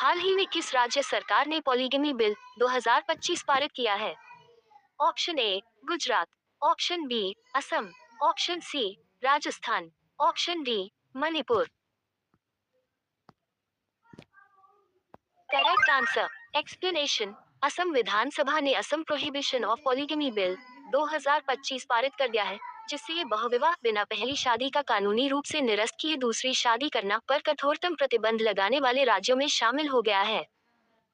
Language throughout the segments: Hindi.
हाल ही में किस राज्य सरकार ने पॉलीगमी बिल 2025 पारित किया है? Option A Gujarat, option B Assam, option C Rajasthan, option D Manipur. Correct answer. Explanation. Assam विधानसभा ने Assam prohibition of polygamy bill 2025 पारित कर दिया है, जिससे ये बहुविवाह बिना पहली शादी का कानूनी रूप से निरस्त किए दूसरी शादी करना पर कठोरतम प्रतिबंध लगाने वाले राज्यों में शामिल हो गया है।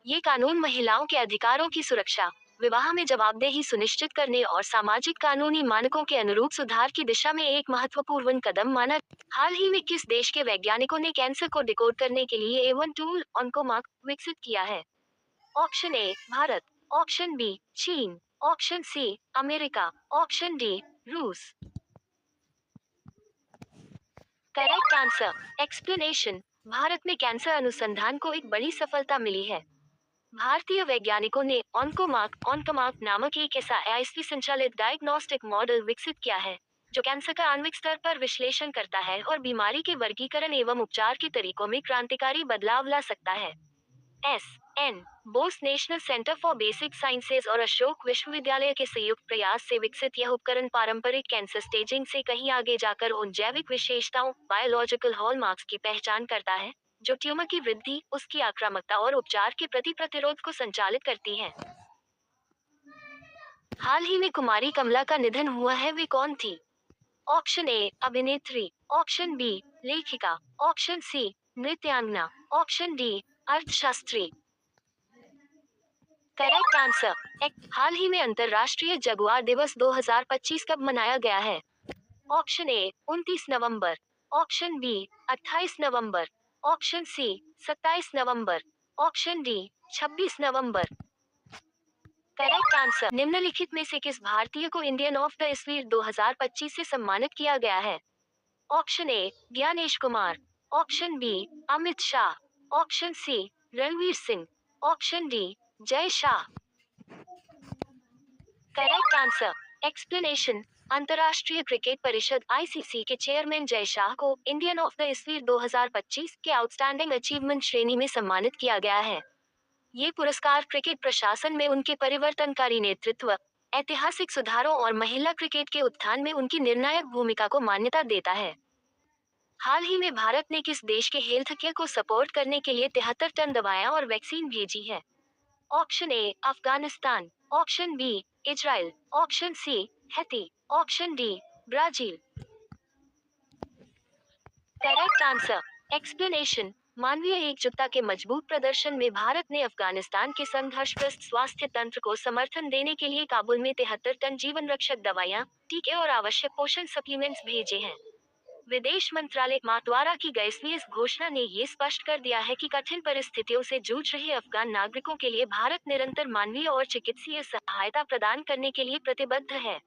ये कानून महिलाओं के अधिकारों की सुरक्षा, विवाह में जवाबदेही सुनिश्चित करने और सामाजिक कानूनी मानकों के अनुरूप सुधार की दिशा में एक महत्वपूर्ण कदम माना। हाल ही में किस देश के वैज्ञानिकों ने कैंसर को डिकोड करने के लिए एवन टूल ऑन्कोमार्क विकसित किया है? Option A Bharat, option B चीन, option C America, option D रूस। Correct answer. एक्सप्लेनेशन। भारत में कैंसर अनुसंधान को एक बड़ी सफलता मिली है। भारतीय वैज्ञानिकों ने ऑन्कोमार्क नामक एक ऐसा एआई संचालित डायग्नोस्टिक मॉडल विकसित किया है, जो कैंसर का आणविक स्तर पर विश्लेषण करता है और बीमारी के वर्गीकरण एवं उपचार के तरीकों में क्रांतिकारी बदलाव ला सकता है। S Bose national centre for basic sciences और अशोक विश्वविद्यालय के संयुक्त प्रयास से विकसित यह उपकरण पारंपरिक कैंसर स्टेजिंग से कहीं आगे जाकर उन जैविक विशेषताओं बायोलॉजिकल हॉलमार्क्स की पहचान करता है, जो ट्यूमर की वृद्धि, उसकी आक्रामकता और उपचार के प्रति प्रतिरोध को संचालित करती है। हाल ही में कुमारी कमला का निधन हुआ है, वे कौन थी? ऑप्शन ए अभिनेत्री, ऑप्शन बी लेखिका, ऑप्शन सी नृत्यांगना, ऑप्शन डी अर्थशास्त्री। Correct answer. हाल ही में अंतर्राष्ट्रीय जगुआर दिवस 2025 कब मनाया गया है? ऑप्शन ए 29 नवंबर, ऑप्शन बी 28 नवंबर, ऑप्शन सी 27 नवंबर, ऑप्शन डी 26 नवंबर। Correct answer. निम्नलिखित में से किस भारतीय को इंडियन ऑफ द ईयर 2025 से सम्मानित किया गया है? Option A Gyanesh Kumar, option B Amit Shah, option C Ranveer Singh, option D Jay Shah. Correct answer. Explanation. अंतर्राष्ट्रीय क्रिकेट परिषद आईसीसी के चेयरमैन जय शाह को इंडियन ऑफ द ईयर 2025 के आउटस्टैंडिंग अचीवमेंट श्रेणी में सम्मानित किया गया है। ये पुरस्कार क्रिकेट प्रशासन में उनके परिवर्तनकारी नेतृत्व, ऐतिहासिक सुधारों और महिला क्रिकेट के उत्थान में उनकी निर्णायक भूमिका को मान्यता देता है। हाल ही में भारत ने किस देश के हेल्थ केयर को सपोर्ट करने के लिए 73 टन दवाएं और वैक्सीन भेजी है? Option a Afghanistan, option b Israel, option c Haiti, option d Brazil. Correct answer. Explanation. मानवीय एकजुटता के मजबूत प्रदर्शन में भारत ने अफगानिस्तान के संघर्षग्रस्त स्वास्थ्य तंत्र को समर्थन देने के लिए काबुल में 73 टन जीवन रक्षक दवाइयां, टीके और आवश्यक पोषण सप्लीमेंट्स भेजे हैं। विदेश मंत्रालय द्वारा की गई इस घोषणा ने ये स्पष्ट कर दिया है कि कठिन परिस्थितियों से जूझ रहे अफगान नागरिकों के लिए भारत निरंतर मानवीय और चिकित्सीय सहायता प्रदान करने के लिए प्रतिबद्ध है।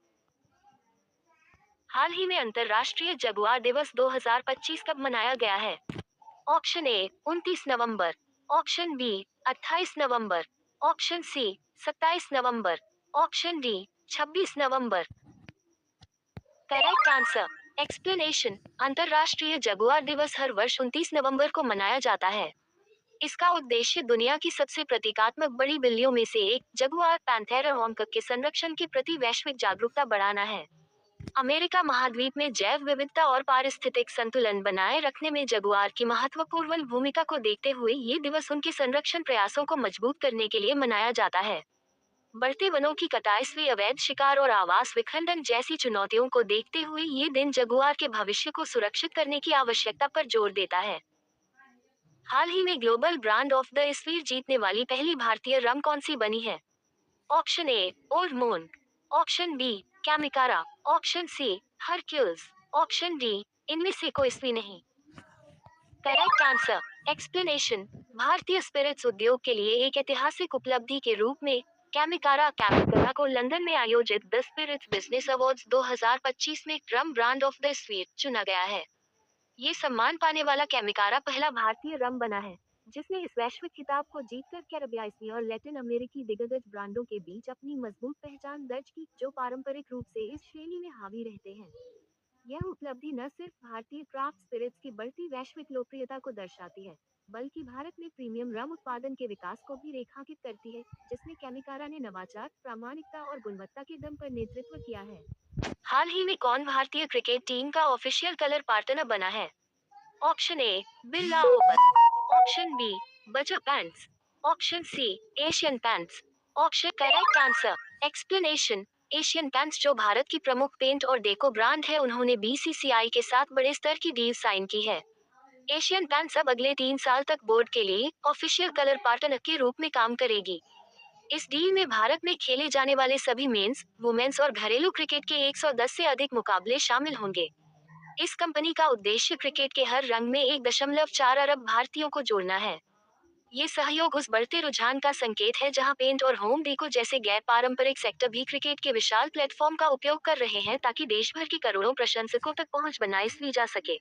हाल ही में अंतर्राष्ट्रीय जगुआर दिवस 2025 कब मनाया गया है? ऑप्शन ए 29 नवंबर, ऑप्शन बी 28 नवंबर, ऑप्शन सी 27 नवंबर, ऑप्शन डी 26 नवंबर। Correct answer. एक्सप्लेनेशन। अंतर्राष्ट्रीय जगुआर दिवस हर वर्ष 29 नवंबर को मनाया जाता है। इसका उद्देश्य दुनिया की सबसे प्रतीकात्मक बड़ी बिल्लियों में से एक जगुआर पैंथेरा ऑन्कक के संरक्षण के प्रति वैश्विक जागरूकता बढ़ाना है। अमेरिका महाद्वीप में जैव विविधता और पारिस्थितिक संतुलन बनाए रखने में जगुआर की महत्वपूर्ण भूमिका को देखते हुए ये दिवस उनके संरक्षण प्रयासों को मजबूत करने के लिए मनाया जाता है। बढ़ते वनों की कटाई, अवैध शिकार और आवास विखंडन जैसी चुनौतियों को देखते हुए ये दिन जगुआर के भविष्य को सुरक्षित करने की आवश्यकता पर जोर देता है। हाल ही में global brand of the year जीतने वाली पहली भारतीय रम कौन सी बनी है? Option A Old Moon, option B Camikara, option C Hercules, option D इनमें से कोई भी नहीं। Correct answer. एक्सप्लेनेशन। भारतीय स्पिरिट्स उद्योग के लिए एक ऐतिहासिक उपलब्धि के रूप में कैमिकारा को लंदन में आयोजित द स्पिरिट्स बिजनेस अवार्ड्स 2025 में रम ब्रांड ऑफ द ईयर चुना गया है। ये सम्मान पाने वाला कैमिकारा पहला भारतीय रम बना है, जिसने इस वैश्विक खिताब को जीतकर कैरेबियाई और लैटिन अमेरिकी दिग्गज ब्रांडों के बीच अपनी मजबूत पहचान दर्ज की, जो पारंपरिक रूप से इस श्रेणी में हावी रहते हैं। यह उपलब्धि न सिर्फ भारतीय क्राफ्ट स्पिरिट्स की बढ़ती वैश्विक लोकप्रियता को दर्शाती है, बल्कि भारत में प्रीमियम रम उत्पादन के विकास को भी रेखांकित करती है, जिसमें केमिकारा ने नवाचार, प्रामाणिकता और गुणवत्ता के दम पर नेतृत्व किया है। हाल ही में कौन भारतीय क्रिकेट टीम का ऑफिशियल कलर पार्टनर बना है? Option a Birla Opus, option b Bajaj paints, option c Asian Paints. Option correct answer. Explanation. Asian Paints जो भारत की प्रमुख पेंट और डेको ब्रांड है, उन्होंने बीसीसीआई के साथ बड़े स्तर की डील साइन की है। एशियन पैंट्स अब अगले 3 साल तक बोर्ड के लिए ऑफिशियल कलर पार्टनर के रूप में काम करेगी। इस डील में भारत में खेले जाने वाले सभी मेंस, वुमेन्स और घरेलू क्रिकेट के 110 से अधिक मुकाबले शामिल होंगे। इस कंपनी का उद्देश्य क्रिकेट के हर रंग में 1.4 अरब भारतीयों को जोड़ना है। ये सहयोग उस बढ़ते रुझान का संकेत है जहां पेंट और होम डेको जैसे गैर पारंपरिक सेक्टर भी क्रिकेट के विशाल प्लेटफॉर्म का उपयोग कर रहे हैं ताकि देश भर के करोड़ों प्रशंसकों तक पहुंच बनाए ली जा सके।